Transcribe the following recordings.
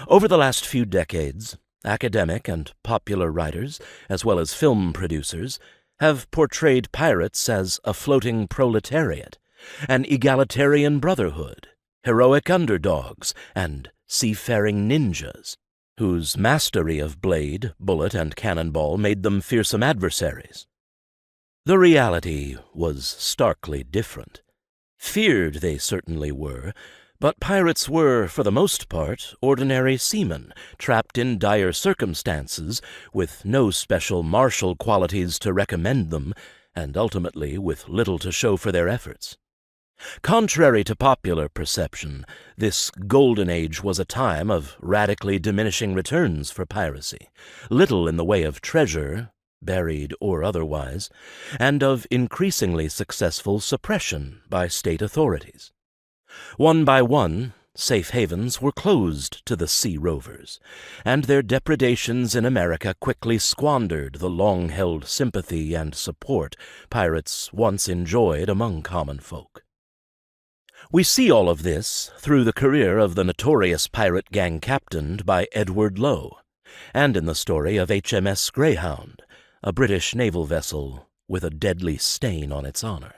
Over the last few decades, academic and popular writers, as well as film producers, have portrayed pirates as a floating proletariat, an egalitarian brotherhood, heroic underdogs, and seafaring ninjas, whose mastery of blade, bullet, and cannonball made them fearsome adversaries. The reality was starkly different. Feared they certainly were, but pirates were, for the most part, ordinary seamen, trapped in dire circumstances, with no special martial qualities to recommend them, and ultimately with little to show for their efforts. Contrary to popular perception, this golden age was a time of radically diminishing returns for piracy, little in the way of treasure, buried or otherwise, and of increasingly successful suppression by state authorities. One by one, safe havens were closed to the sea rovers, and their depredations in America quickly squandered the long-held sympathy and support pirates once enjoyed among common folk. We see all of this through the career of the notorious pirate gang captained by Edward Low, and in the story of HMS Greyhound, a British naval vessel with a deadly stain on its honor.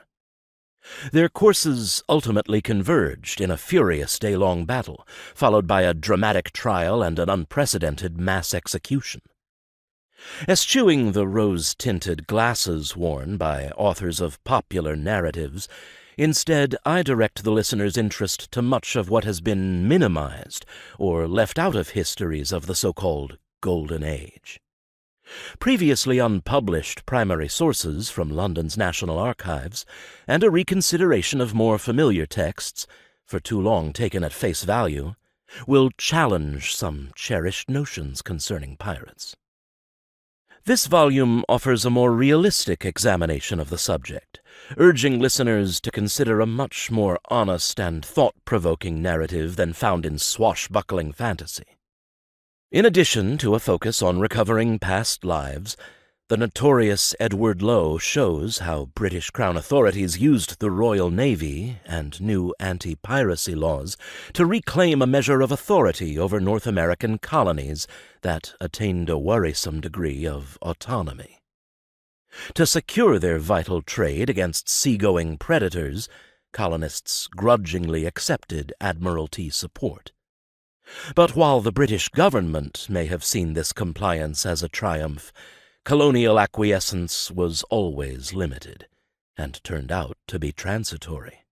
Their courses ultimately converged in a furious day-long battle, followed by a dramatic trial and an unprecedented mass execution. Eschewing the rose-tinted glasses worn by authors of popular narratives, instead I direct the listener's interest to much of what has been minimized or left out of histories of the so-called Golden Age. Previously unpublished primary sources from London's National Archives, and a reconsideration of more familiar texts, for too long taken at face value, will challenge some cherished notions concerning pirates. This volume offers a more realistic examination of the subject, urging listeners to consider a much more honest and thought-provoking narrative than found in swashbuckling fantasy. In addition to a focus on recovering past lives, the Notorious Edward Low shows how British Crown authorities used the Royal Navy and new anti-piracy laws to reclaim a measure of authority over North American colonies that attained a worrisome degree of autonomy. To secure their vital trade against seagoing predators, colonists grudgingly accepted Admiralty support. But while the British government may have seen this compliance as a triumph, colonial acquiescence was always limited, and turned out to be transitory.